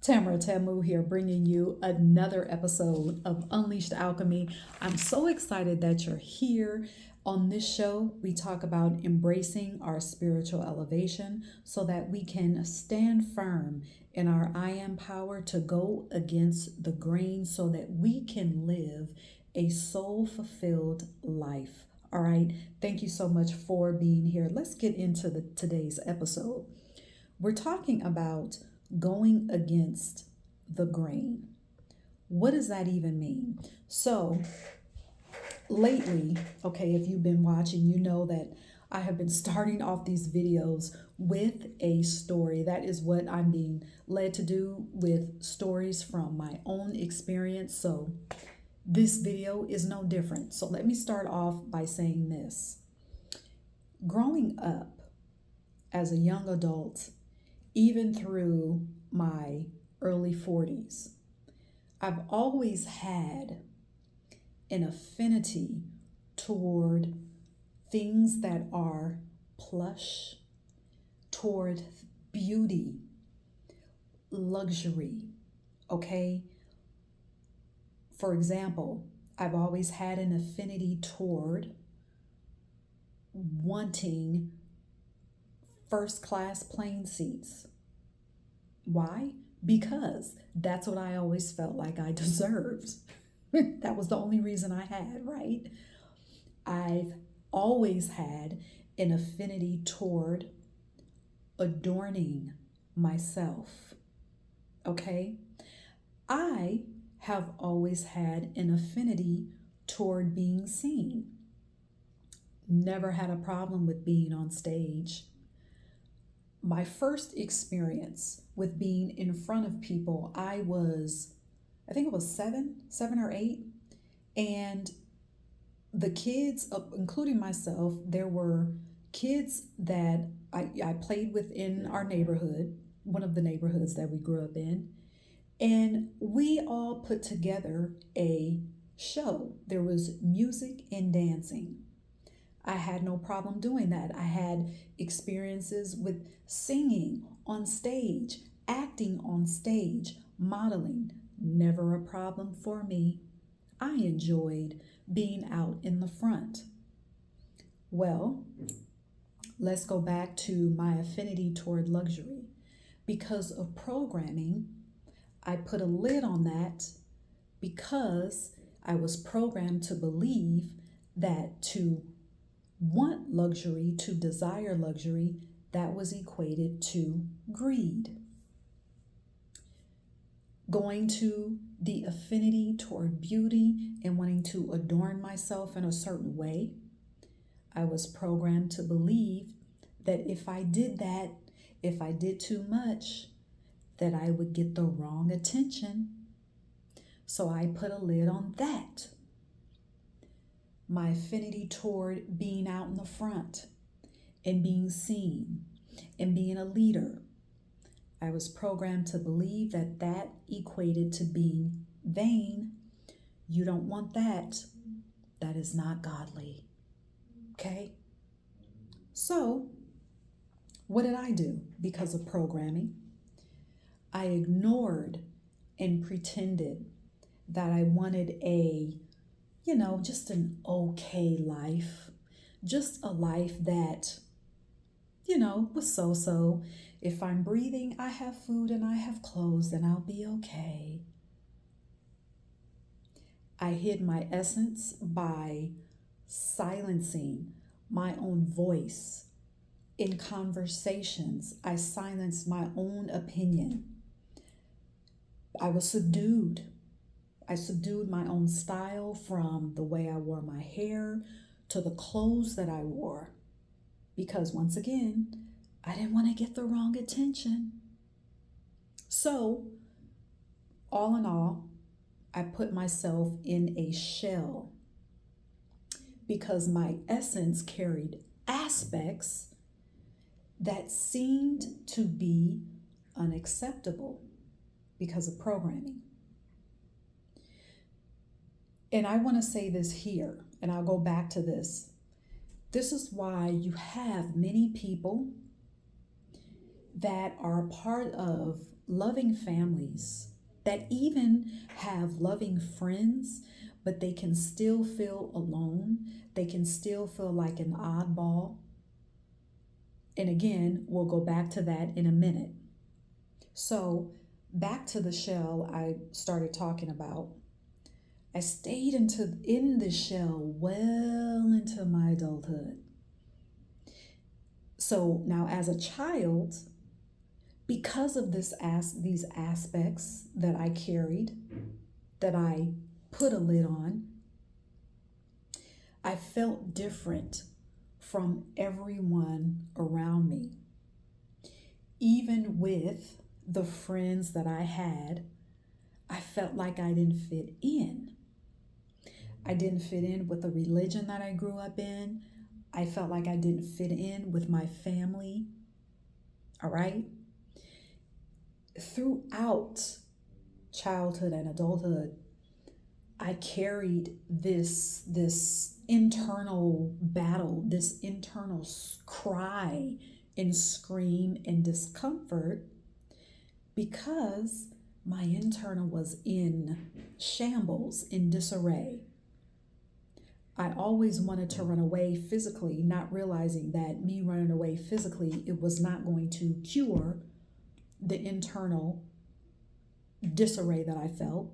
Tamara Tamu here, bringing you another episode of Unleashed Alchemy. I'm so excited that you're here. On this show, we talk about embracing our spiritual elevation so that we can stand firm in our I am power to go against the grain so that we can live a soul fulfilled life. All right. Thank you so much for being here. Let's get into today's episode. We're talking about going against the grain. What does that even mean? So, lately, okay, if you've been watching, you know that I have been starting off these videos with a story. That is what I'm being led to do, with stories from my own experience. So, this video is no different. So, let me start off by saying this. Growing up as a young adult, even through my early 40s, I've always had an affinity toward things that are plush, toward beauty, luxury, okay? For example, I've always had an affinity toward wanting first class plane seats. Why? Because that's what I always felt like I deserved. That was the only reason I had, right? I've always had an affinity toward adorning myself, okay? I have always had an affinity toward being seen. Never had a problem with being on stage. My first experience with being in front of people, I think it was seven or eight. And the kids, including myself, there were kids that I played with in our neighborhood, one of the neighborhoods that we grew up in. And we all put together a show. There was music and dancing. I had no problem doing that. I had experiences with singing on stage, acting on stage, modeling. Never a problem for me. I enjoyed being out in the front. Well, let's go back to my affinity toward luxury. Because of programming, I put a lid on that because I was programmed to believe that to want luxury, to desire luxury, that was equated to greed. Going to the affinity toward beauty and wanting to adorn myself in a certain way, I was programmed to believe that if I did that, if I did too much, that I would get the wrong attention. So I put a lid on that. My affinity toward being out in the front and being seen and being a leader, I was programmed to believe that that equated to being vain. You don't want that. That is not godly. Okay? So, what did I do because of programming? I ignored and pretended that I wanted just an okay life, just a life that, was so-so. If I'm breathing, I have food and I have clothes, then I'll be okay. I hid my essence by silencing my own voice. In conversations, I silenced my own opinion. I was subdued. I subdued my own style, from the way I wore my hair to the clothes that I wore. Because once again, I didn't want to get the wrong attention. So, all in all, I put myself in a shell because my essence carried aspects that seemed to be unacceptable because of programming. And I want to say this here, and I'll go back to this. This is why you have many people that are a part of loving families that even have loving friends, but they can still feel alone. They can still feel like an oddball. And again, we'll go back to that in a minute. So, back to the shell I started talking about. I stayed in the shell well into my adulthood. So now as a child, because of these aspects that I carried, that I put a lid on, I felt different from everyone around me. Even with the friends that I had, I felt like I didn't fit in. I didn't fit in with the religion that I grew up in. I felt like I didn't fit in with my family. All right? Throughout childhood and adulthood, I carried this internal battle, this internal cry and scream and discomfort, because my internal was in shambles, in disarray. I always wanted to run away physically, not realizing that me running away physically, it was not going to cure the internal disarray that I felt.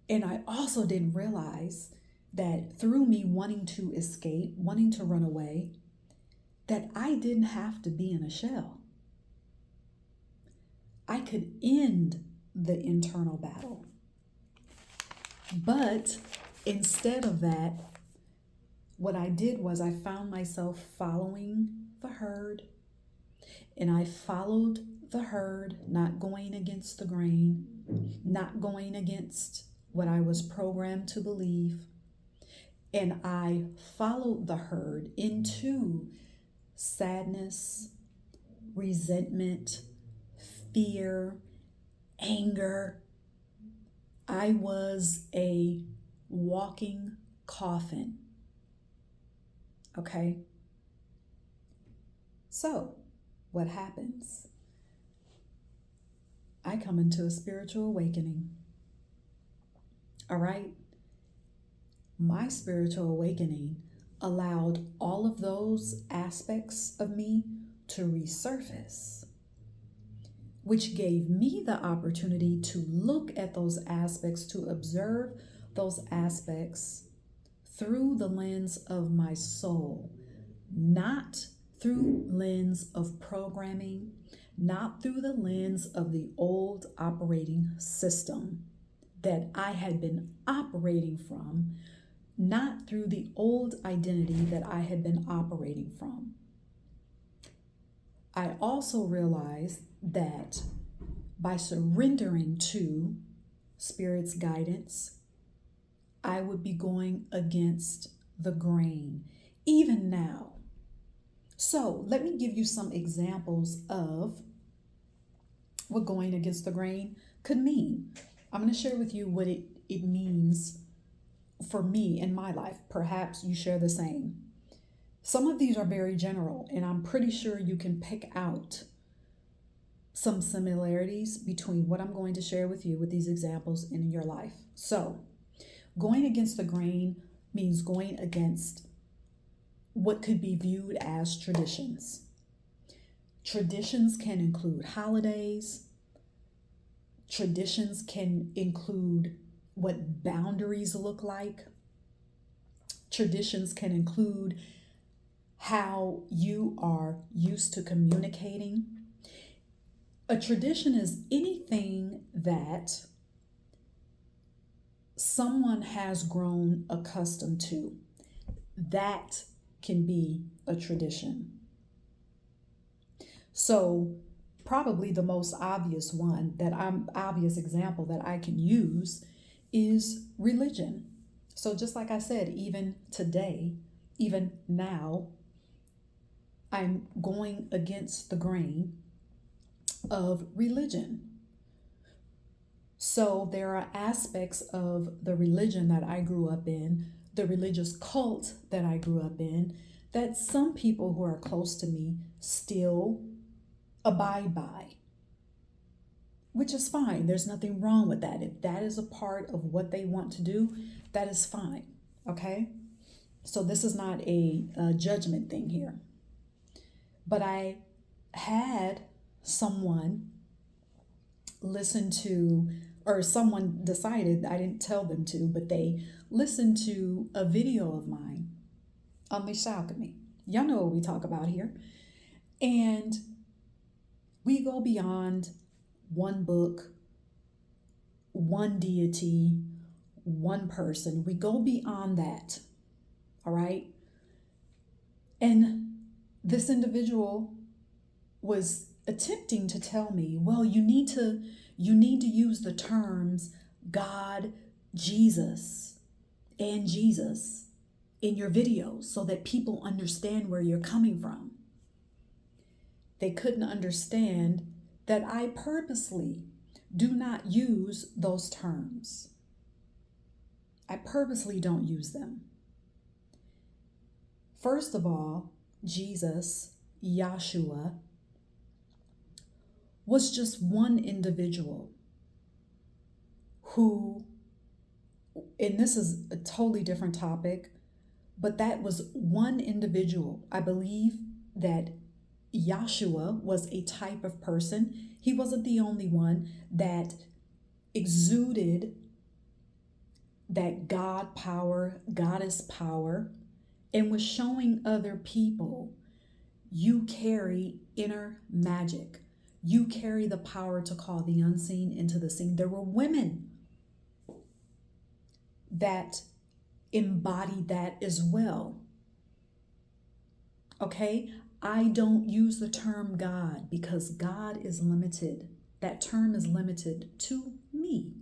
And I also didn't realize that through me wanting to escape, wanting to run away, that I didn't have to be in a shell. I could end the internal battle. But instead of that, what I did was I found myself following the herd. And I followed the herd, not going against the grain, not going against what I was programmed to believe. And I followed the herd into sadness, resentment, fear, anger. I was a walking coffin. Okay? So, what happens? I come into a spiritual awakening. All right? My spiritual awakening allowed all of those aspects of me to resurface, which gave me the opportunity to look at those aspects, to observe those aspects through the lens of my soul, not through lens of programming, not through the lens of the old operating system that I had been operating from, not through the old identity that I had been operating from. I also realized that by surrendering to Spirit's guidance, I would be going against the grain, even now. So let me give you some examples of what going against the grain could mean. I'm going to share with you what it means for me in my life. Perhaps you share the same. Some of these are very general, and I'm pretty sure you can pick out some similarities between what I'm going to share with you with these examples in your life. So, going against the grain means going against what could be viewed as traditions. Traditions can include holidays. Traditions can include what boundaries look like. Traditions can include how you are used to communicating. A tradition is anything that someone has grown accustomed to. That can be a tradition. So probably the most obvious example that I can use is religion. So just like I said, even today, even now, I'm going against the grain of religion. So there are aspects of the religion that I grew up in, the religious cult that I grew up in, that some people who are close to me still abide by, which is fine. There's nothing wrong with that. If that is a part of what they want to do, that is fine. Okay? So this is not a judgment thing here. But I had someone listen to, or someone decided, I didn't tell them to, but they listened to a video of mine on ALCHEMY. Y'all know what we talk about here. And we go beyond one book, one deity, one person. We go beyond that. All right? And this individual was attempting to tell me, well, you need to use the terms God, Jesus, and Jesus in your videos so that people understand where you're coming from. They couldn't understand that I purposely do not use those terms. I purposely don't use them. First of all, Jesus, Yahshua, was just one individual who, and this is a totally different topic, but that was one individual. I believe that Yahshua was a type of person. He wasn't the only one that exuded that God power, goddess power, and was showing other people, you carry inner magic. You carry the power to call the unseen into the seen. There were women that embodied that as well. Okay? I don't use the term God because God is limited. That term is limited to me.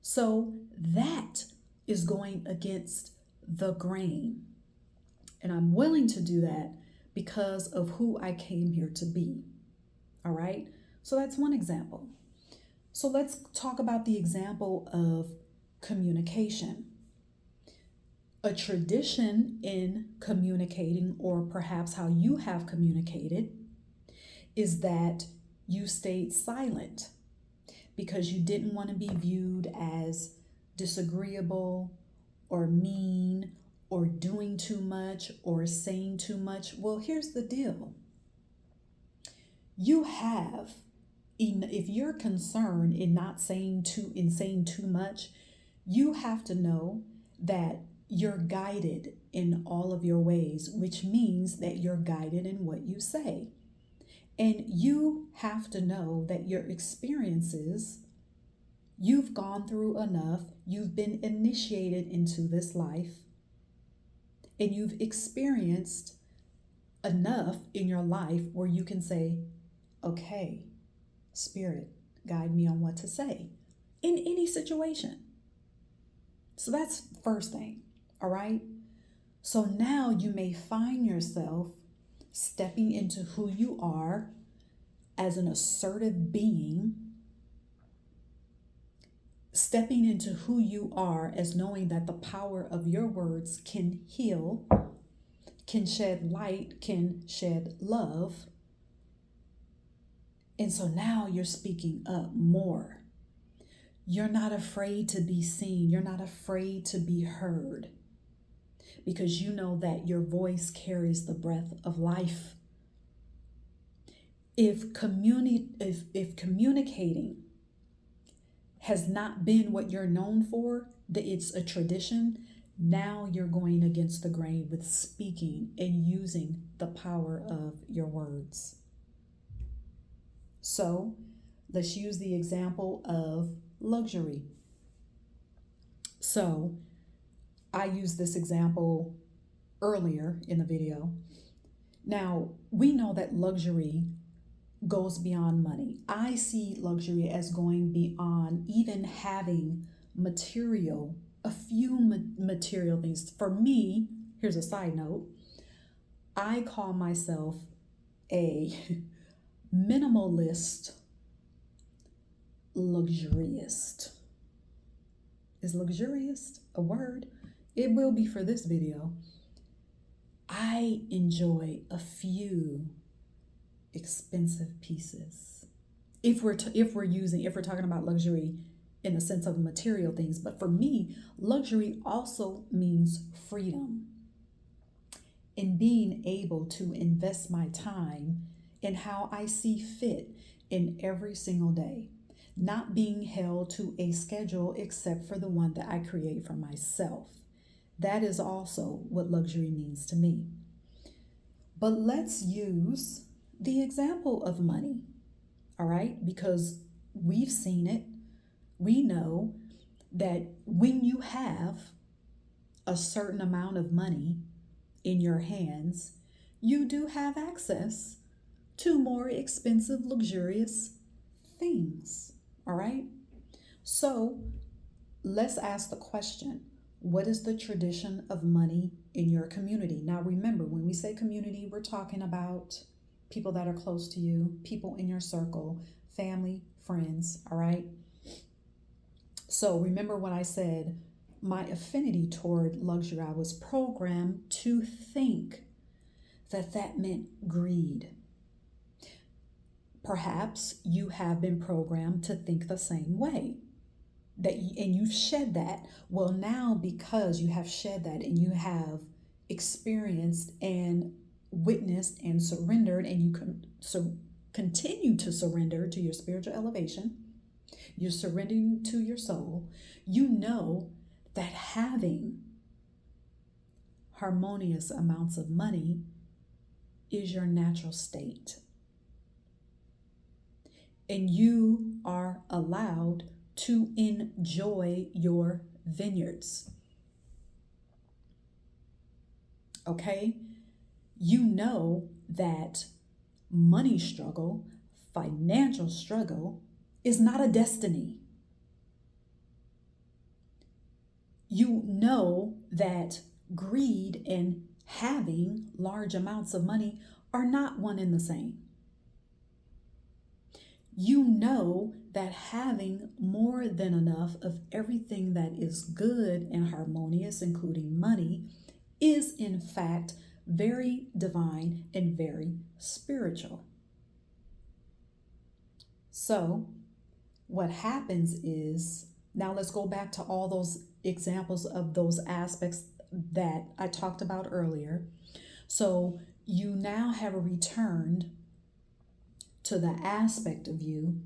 So that is going against the grain. And I'm willing to do that because of who I came here to be. All right? So that's one example. So let's talk about the example of communication. A tradition in communicating, or perhaps how you have communicated, is that you stayed silent because you didn't want to be viewed as disagreeable or mean or doing too much or saying too much. Well, here's the deal. You have, if you're concerned in not saying too much, you have to know that you're guided in all of your ways, which means that you're guided in what you say. And you have to know that your experiences, you've gone through enough, you've been initiated into this life, and you've experienced enough in your life where you can say, okay, Spirit, guide me on what to say in any situation. So that's the first thing, all right? So now you may find yourself stepping into who you are as an assertive being, stepping into who you are as knowing that the power of your words can heal, can shed light, can shed love. And so now you're speaking up more. You're not afraid to be seen. You're not afraid to be heard because you know that your voice carries the breath of life. If communicating has not been what you're known for, that it's a tradition, now you're going against the grain with speaking and using the power of your words. So let's use the example of luxury. So I used this example earlier in the video. Now, we know that luxury goes beyond money. I see luxury as going beyond even having material, a few material things. For me, here's a side note, I call myself a minimalist luxurious. Is luxurious a word? It will be for this video. I enjoy a few expensive pieces. If we're talking about luxury in the sense of material things, but for me, luxury also means freedom in being able to invest my time in how I see fit in every single day, not being held to a schedule except for the one that I create for myself. That is also what luxury means to me. But let's use the example of money, all right? Because we've seen it. We know that when you have a certain amount of money in your hands, you do have access to more expensive, luxurious things, all right? So let's ask the question, what is the tradition of money in your community? Now, remember, when we say community, we're talking about people that are close to you, people in your circle, family, friends, all right? So remember when I said my affinity toward luxury, I was programmed to think that meant greed. Perhaps you have been programmed to think the same way. And you've shed that. Well, now because you have shed that and you have experienced and witnessed and surrendered, and you continue to surrender to your spiritual elevation, you're surrendering to your soul, you know that having harmonious amounts of money is your natural state. And you are allowed to enjoy your vineyards. Okay? You know that money struggle, financial struggle, is not a destiny. You know that greed and having large amounts of money are not one and the same. You know that having more than enough of everything that is good and harmonious, including money, is in fact very divine and very spiritual. So what happens is, now let's go back to all those examples of those aspects that I talked about earlier. So you now have returned to the aspect of you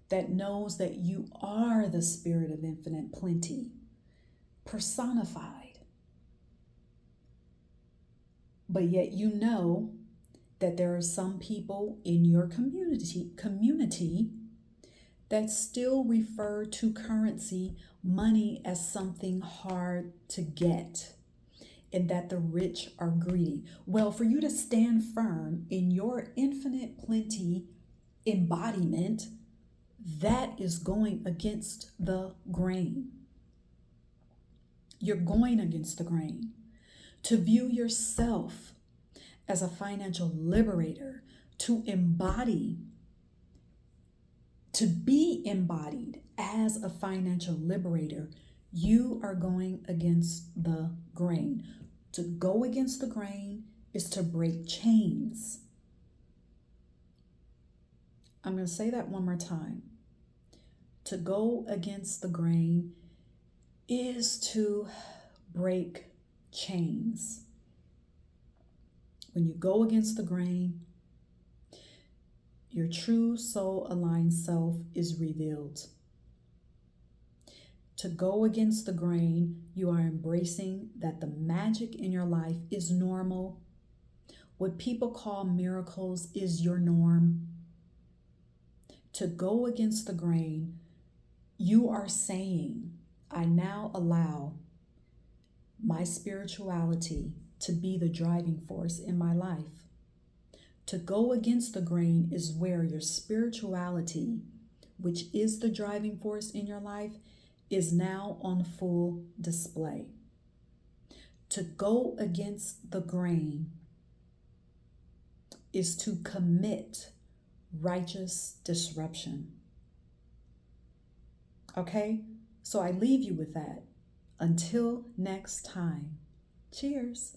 that knows that you are the spirit of infinite plenty, personified. But yet you know that there are some people in your community that still refer to currency, money, as something hard to get, and that the rich are greedy. Well, for you to stand firm in your infinite plenty embodiment, that is going against the grain. You're going against the grain. To view yourself as a financial liberator, to be embodied as a financial liberator, you are going against the grain. To go against the grain is to break chains. I'm going to say that one more time. To go against the grain is to break chains. When you go against the grain, your true soul-aligned self is revealed. To go against the grain, you are embracing that the magic in your life is normal. What people call miracles is your norm. To go against the grain, you are saying, I now allow my spirituality to be the driving force in my life. To go against the grain is where your spirituality, which is the driving force in your life, is now on full display. To go against the grain is to commit righteous disruption. Okay? So I leave you with that. Until next time, cheers.